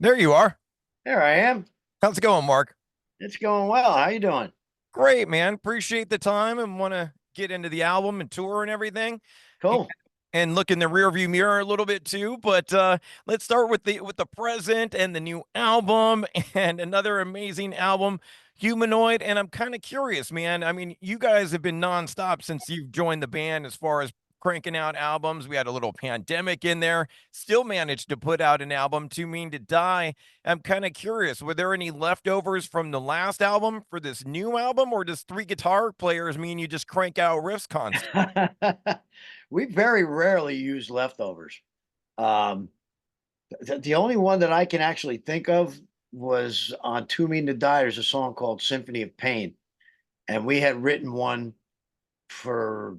There you are. There I am. How's it going, Mark? It's going well. How you doing? Great, man. Appreciate the time and want to get into the album and tour and everything Cool. and look in the rearview mirror a little bit too. But let's start with the present and the new album and another amazing album, Humanoid. And I'm kind of curious, man. I mean, you guys have been nonstop since you've joined the band as far as cranking out albums. We had a little pandemic in there, still managed to put out an album, Too Mean to Die. I'm kind of curious, were there any leftovers from the last album for this new album, or does three guitar players mean you just crank out riffs constant? We very rarely use leftovers. Um, the only one that I can actually think of was on Too Mean to Die. There's a song called Symphony of Pain, and we had written one for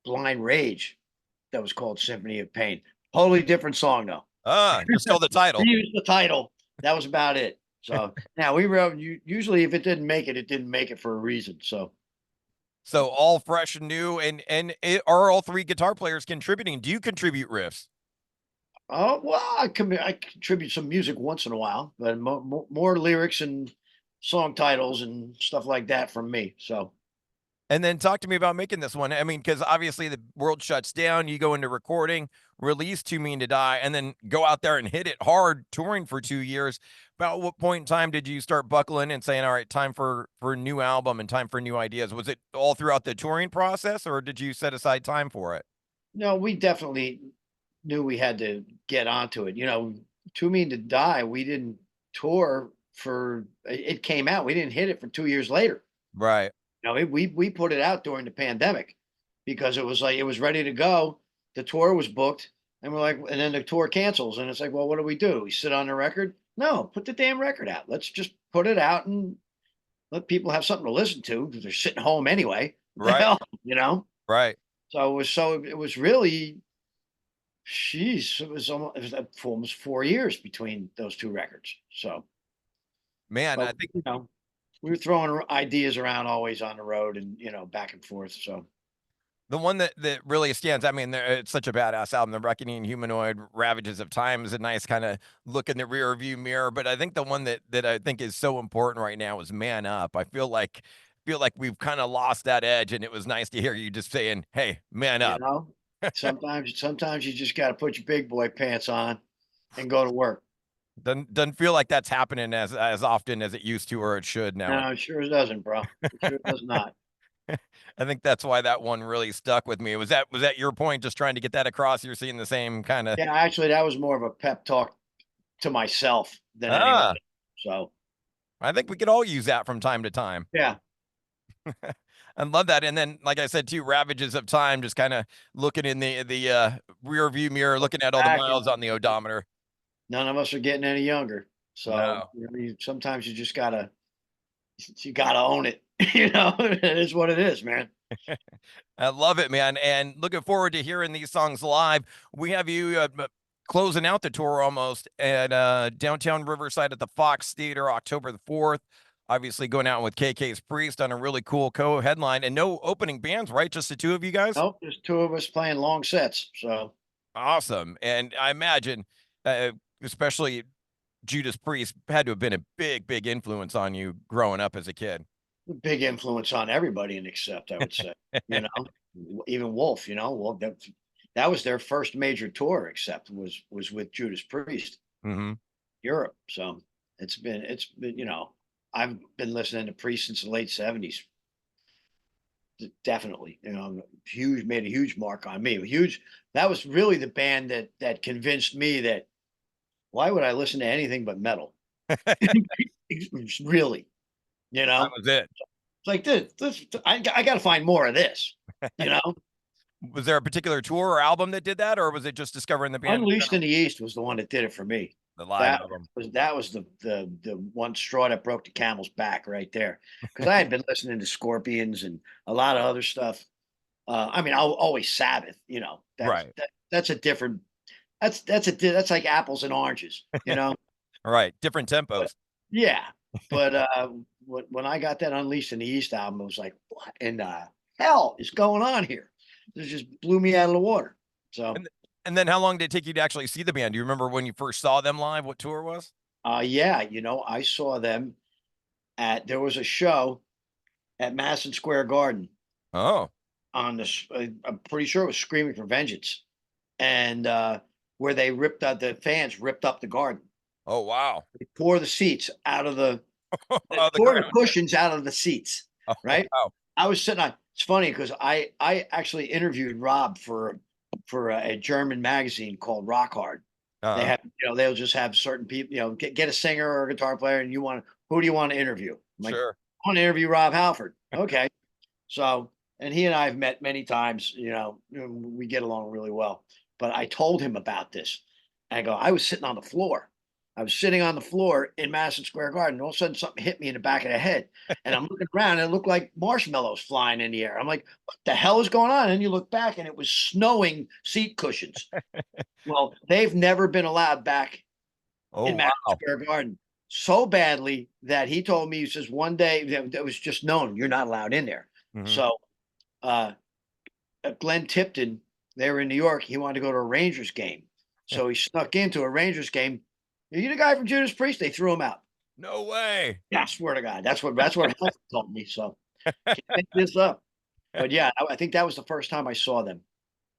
Blind Rage that was called Symphony of Pain. Totally different song though. Just still the We title. used the title. That was about it. So now we wrote. Usually, if it didn't make it, it didn't make it for a reason. So So all fresh and new, are all three guitar players contributing? Do you contribute riffs? oh well, I contribute some music once in a while, but more lyrics and song titles and stuff like that from me. So And then talk to me about making this one. I mean, because obviously the world shuts down, you go into recording, release Too Mean to Die, and then go out there and hit it hard, touring for 2 years. About what point in time did you start buckling and saying, "All right, time for a new album and time for new ideas"? Was it all throughout the touring process, or did you set aside time for it? no, we definitely knew we had to get onto it. Too Mean to Die. We didn't tour for it came out. We didn't hit it for 2 years later. Right. We put it out during the pandemic because it was like it was ready to go. The tour was booked, and we're like, and then the tour cancels, and it's like, well, what do? We sit on the record? No, put the damn record out. Let's just put it out and let people have something to listen to because they're sitting home anyway. What the Right. hell, you know? Right. So it was really, sheesh, it was almost 4 years between those two records. So, Man, but I think we were throwing ideas around always on the road and back and forth. So the one that really stands, I mean, it's such a badass album. The Reckoning, Humanoid, Ravages of Time is a nice kind of look in the rear view mirror. But I think the one that I think is so important right now is Man Up. I feel like we've kind of lost that edge, and it was nice to hear you just saying, "Hey, man you up." know, sometimes you just got to put your big boy pants on and go to work. Doesn't feel like that's happening as often as it used to or it should now. No, it sure doesn't, bro. It sure does not. I think that's why that one really stuck with me. Was that your point? Just trying to get that across. You're seeing the same kind of. Yeah, actually, that was more of a pep talk to myself than anybody. Ah, So I think we could all use that from time to time. yeah, I love that. And then, like I said, too, Ravages of Time, just kind of looking in the rear view mirror, looking at all the back miles on the odometer. none of us are getting any younger. So No, sometimes you gotta own it. It is what it is, man. I love it, man. And looking forward to hearing these songs live. We have you closing out the tour almost at Downtown Riverside at the Fox Theater, October the 4th. Obviously, going out with KK's Priest on a really cool co headline and no opening bands, right? Just the two of you guys? Nope, there's two of us playing long sets. So Awesome. And I imagine, uh, especially Judas Priest had to have been a big, big influence on you growing up as a kid. big influence on everybody and Accept, I would say. You know, even Wolf. Well, that was their first major tour. Accept was with Judas Priest, Hmm. Europe. So it's been. I've been listening to Priest since the late '70s. Definitely, huge made a huge mark on me. Huge. That was really the band that convinced me that why would I listen to anything but metal? Really, you That know, was it. it's like this. I got to find more of this. You know, Was there a particular tour or album that did that, or was it just discovering the band in Unleashed in general? the East was the one that did it for me. The live That album. that was the one straw that broke the camel's back right there. Because I had been listening to Scorpions and a lot of other stuff. I mean, I'll always Sabbath. Right. That's a different. That's like apples and oranges. Right. Different But tempos. yeah, but when I got that Unleashed in the East album, I was like, what in the hell is going on here? It just blew me out of the water. So And and then how long did it take you to actually see the band? Do you remember when you first saw them live? What tour was? Yeah, I saw them there was a show at Madison Square Garden Oh, on this. I'm pretty sure it was Screaming for Vengeance, and where they ripped out the fans ripped up the garden. oh wow. They tore the seats out of they Oh, the tore the ground. cushions out of the seats. Oh Right. wow. I was sitting on. It's funny because I actually interviewed Rob for a German magazine called Rock Hard. They Uh, have, they'll just have certain people, get a singer or a guitar player, and who do you want to interview? I'm like, sure. I want to interview Rob Halford. Okay. So, and he and I have met many times, we get along really well. But I told him about this. I go, I was sitting on the floor. I was sitting on the floor in Madison Square Garden. And all of a sudden, something hit me in the back of the head. And I'm looking around, and it looked like marshmallows flying in the air. I'm like, what the hell is going on? And you look back, and it was snowing seat cushions. Well, they've never been allowed back in Oh Madison wow. Square Garden so badly that he told me, he says, one day that was just known, you're not allowed in there. Hmm. So, uh, Glenn Tipton, they were in New York. He wanted to go to a Rangers game. So he snuck into a Rangers game. Are you the guy from Judas Priest? They threw him out. No way. Yeah, I swear to God. That's what Halford told me. So can't make this up. But yeah, I think that was the first time I saw them.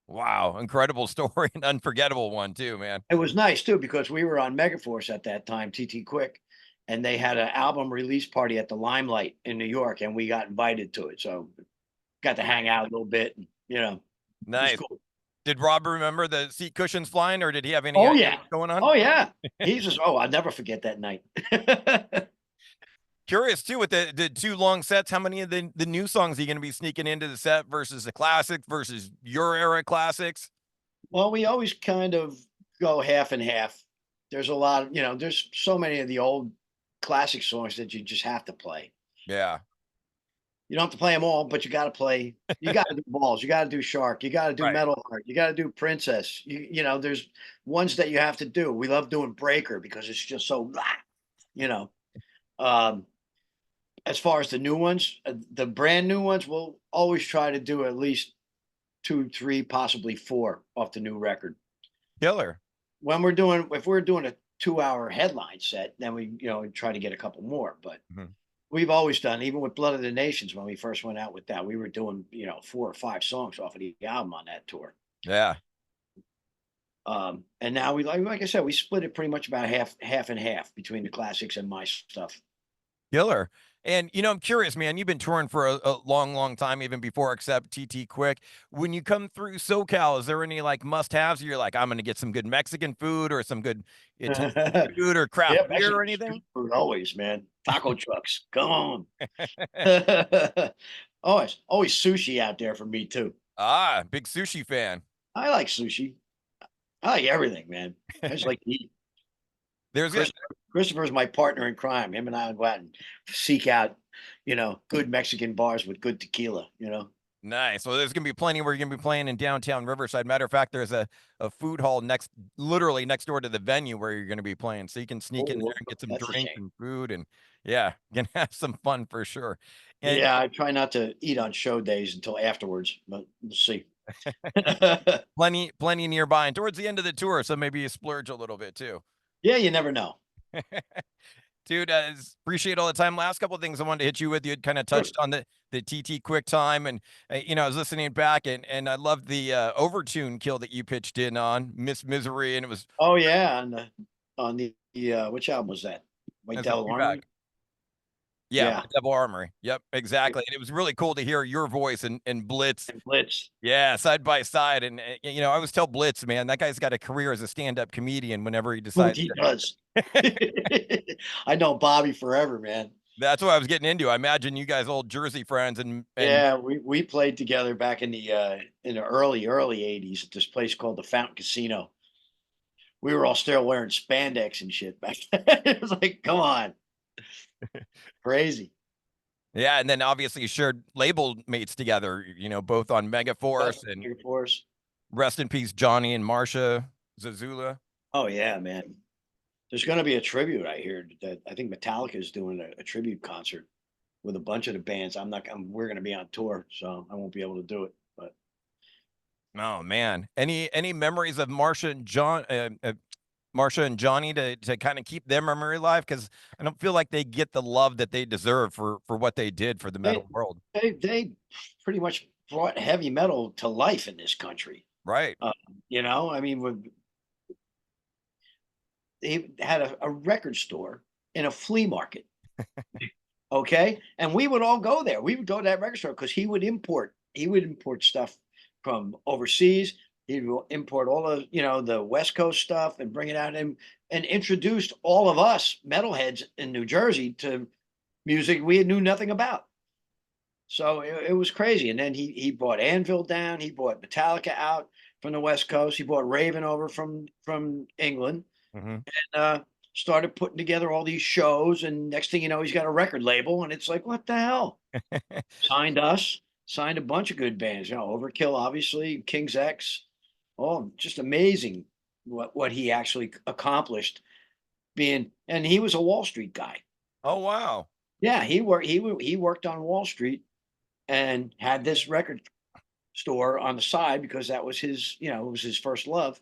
Wow, incredible story and unforgettable one too, man. It was nice too because we were on Megaforce at that time, TT Quick, and they had an album release party at the Limelight in New York, and we got invited to it. So got to hang out a little bit. And, it was Nice. cool. Did Rob remember the seat cushions flying, or did he have any Oh idea yeah. what's going on? Oh yeah. He's just, oh, I'll never forget that night. Curious too with the two long sets. How many of the new songs are you going to be sneaking into the set versus the classics versus your era classics? Well, we always kind of go half and half. There's a lot of, there's so many of the old classic songs that you just have to play. Yeah, You don't have to play them all, but you got to play. You got to do Balls. You got to do Shark. You got to do right. Metal Heart. You got to do Princess. There's ones that you have to do. We love doing Breaker because it's just so, blah, you know. Um, as far as the new ones, the brand new ones, we'll always try to do at least two, three, possibly four off the new record. Killer. If we're doing a 2 hour headline set, then we try to get a couple more. But Mhm. we've always done, even with Blood of the Nations, when we first went out with that, we were doing, 4 or 5 songs off of the album on that tour. Yeah, And now like I said, we split it pretty much about half and half between the classics and my stuff. killer. And I'm curious, man. You've been touring for a long, long time, even before Accept TT Quick. When you come through SoCal, is there any like must-haves? You're like, I'm going to get some good Mexican food or some good Italian food or craft Yeah, beer or Mexican street anything? food always, man. Taco trucks, come on. Always sushi out there for me too. Ah, big sushi fan. I like sushi. I like everything, man. I just like to eat. There's yeah, Christopher's my partner in crime. Him and I will go out and seek out, good Mexican bars with good tequila. nice. Well, there's gonna be plenty where you're gonna be playing in downtown Riverside. Matter of fact, there's a food hall literally next door to the venue where you're gonna be playing, so you can sneak in there Oh, and get some that's a drinks shame. and food, and yeah, you can have some fun for sure. And Yeah, I try not to eat on show days until afterwards, but we'll see. plenty nearby, and towards the end of the tour, so maybe you splurge a little bit too. Yeah, you never know. Dude, appreciate all the time. Last couple of things I wanted to hit you with. You had kind of Sure. touched on the TT Quick Time, and I was listening back, and I loved the overtune kill that you pitched in on Miss Misery, and it was Oh yeah, on the which album was that? White as a Devil feedback. Armory? Yeah, Yeah. by Devil Armory. Yep, exactly. And it was really cool to hear your voice and Blitz. And Blitz. Yeah, side by side. And I always tell Blitz, man, that guy's got a career as a stand-up comedian whenever he decides He to. does. I know Bobby forever, man. That's what I was getting into. I imagine you guys old Jersey friends and Yeah, we played together back in the early 80s at this place called the Fountain Casino. We were all still wearing spandex and shit back then. It was like, come on, crazy. yeah, and then obviously you shared label mates together, both on Yep, Megaforce and Air Force. rest in peace, Johnny and Marsha Zazula. Oh yeah, man. There's going to be a tribute. I hear that. I think Metallica is doing a tribute concert with a bunch of the bands. We're going to be on tour, so I won't be able to do it. Oh man. Any memories of Marsha and John Marsha and Johnny to kind of keep their memory alive? Because I don't feel like they get the love that they deserve for what they did for the They metal world. they pretty much brought heavy metal to life in this country. Right. Uh, I mean, they had a record store in a flea market. Okay, and we would all go there. We would go to that record store because he would import stuff from overseas. He would import all of the West Coast stuff and bring it out and introduced all of us metalheads in New Jersey to music we knew nothing about. So it was crazy. And then he brought Anvil down. He brought Metallica out from the West Coast. He brought Raven over from England, Hmm. and started putting together all these shows. And next thing you know, he's got a record label, and it's like, what the hell? Signed us, signed a bunch of good bands. Overkill, obviously, King's X. Oh, just amazing what he actually accomplished. And he was a Wall Street guy. Oh wow. Yeah, he worked on Wall Street and had this record store on the side because that was it was his first love.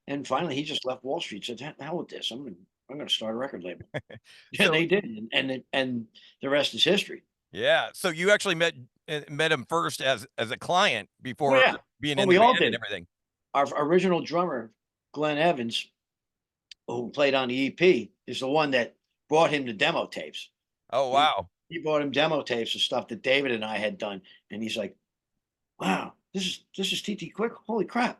And finally, he just left Wall Street. Said, "Hell with this! I'm going to start a record label." And So they did, and the rest is history. yeah. So you actually met him first as a client Oh before yeah, being well in the we all band and did. everything. Our original drummer, Glenn Evans, who played on the EP, is the one that brought him the demo tapes. Oh He wow. he brought him demo tapes of stuff that David and I had done, and he's like, "Wow, this is TT Quick. Holy crap!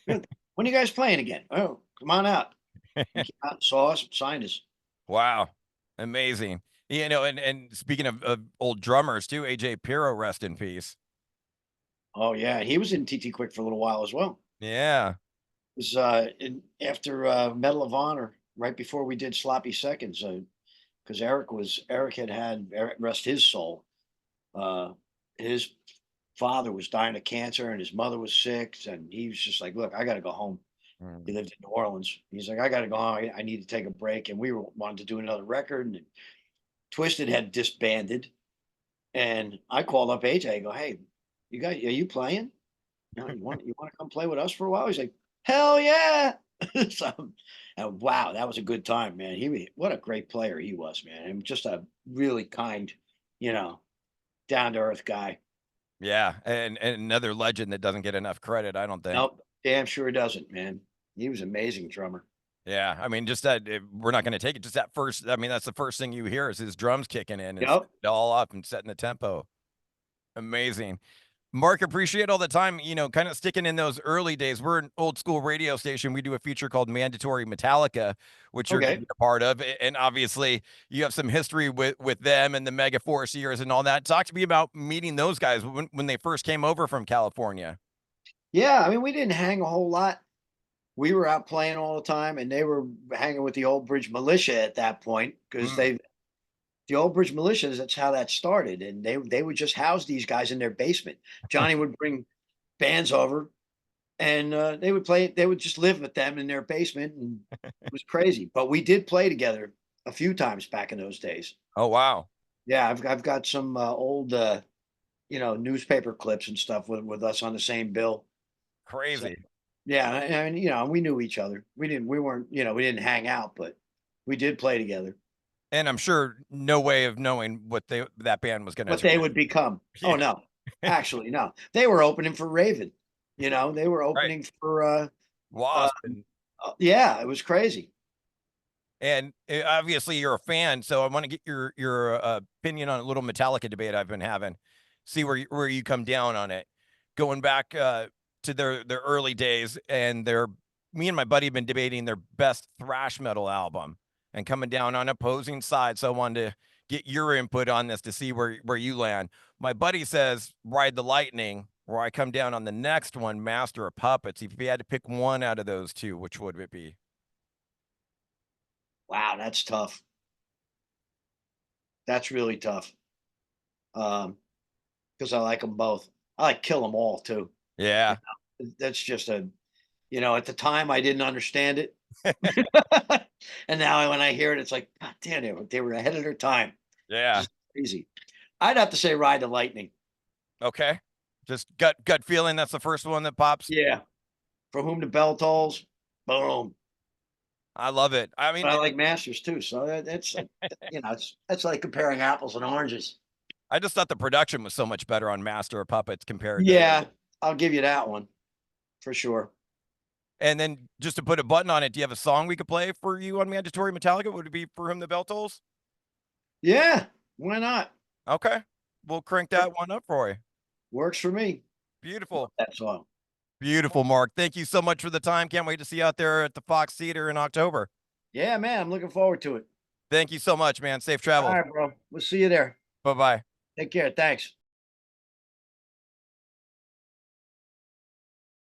Good. When are you guys playing again? Oh, come on out." He came out and saw us, signed us. Wow. Amazing. And speaking of old drummers too, AJ Pirro, rest in peace. Oh yeah, he was in TT Quick for a little while as well. Yeah. It was after Medal of Honor, right before we did Sloppy Seconds, because Eric had rest his soul. His father was dying of cancer, and his mother was sick, and he was just like, "Look, I got to go home." He Mm. lived in New Orleans. He's like, "I got to go home. I need to take a break." And we wanted to do another record, and Twisted had disbanded, and I called up AJ. I go, "Hey, are you playing? You want to come play with us for a while?" He's like, "Hell yeah!" So, and wow, that was a good time, man. What a great player he was, man, and just a really kind, you know, down to earth guy. Yeah. And another legend that doesn't get enough credit, I don't think. Nope, damn sure doesn't, man. He was an amazing drummer. Yeah. I mean, just that we're not going to take it. Just that first. I mean, that's the first thing you hear is his drums kicking in and setting Yep. it all up and setting the tempo. Amazing. Mark, appreciate all the time, kind of sticking in those early days. We're an old school radio station. We do a feature called Mandatory Metallica, which you're going to Okay. be a part of. And obviously, you have some history with them and the Megaforce years and all that. Talk to me about meeting those guys when they first came over from California. Yeah, I mean, we didn't hang a whole lot. We were out playing all the time, and they were hanging with the Old Bridge Militia at that point because Mm. the Old Bridge Militias. That's how that started, and they would just house these guys in their basement. Johnny would bring bands over, and they would play. They would just live with them in their basement, and it was crazy. But we did play together a few times back in those days. Oh, wow. Yeah, I've got some old newspaper clips and stuff with us on the same bill. So Crazy. yeah, and we knew each other. We didn't hang out, but we did play together. And I'm sure no way of knowing what that band was going to What turn they would into. become. Oh Yeah. no, actually no. They were opening for Raven. They were Right. opening for Wasp. And yeah, it was crazy. Obviously you're a fan, so I want to get your opinion on a little Metallica debate I've been having. See where you come down on it. Going back to their early days, and me and my buddy have been debating their best thrash metal album, and coming down on opposing sides. So I wanted to get your input on this to see where you land. My buddy says Ride the Lightning, where I come down on the next one, Master of Puppets. If you had to pick one out of those two, which would it be? Wow, that's tough. That's really tough. Because I like them both. I like Kill 'Em All too. You Yeah. That's just at the time I didn't understand it. And now when I hear it, it's like, God damn, they were ahead of their time. Yeah. Just crazy. I'd have to say Ride the Lightning. Okay. Just gut feeling. That's the first one that pops. Yeah. For whom the bell tolls, boom. I love it. I But mean, I like masters too. So it's it's like comparing apples and oranges. I just thought the production was so much better on Master of Puppets compared to. Yeah, I'll give you that one for sure. And then just to put a button on it, do you have a song we could play for you on Mandatory Metallica? Would it be For Whom the Bell Tolls? Yeah, why not? Okay. We'll crank that one up for you. Works for me. Love Beautiful. that song. Beautiful, Mark. Thank you so much for the time. Can't wait to see you out there at the Fox Theater in October. Yeah, man, I'm looking forward to it. Thank you so much, man. Safe All travels. right, bro. We'll see you there. Bye bye. Take care. Thanks.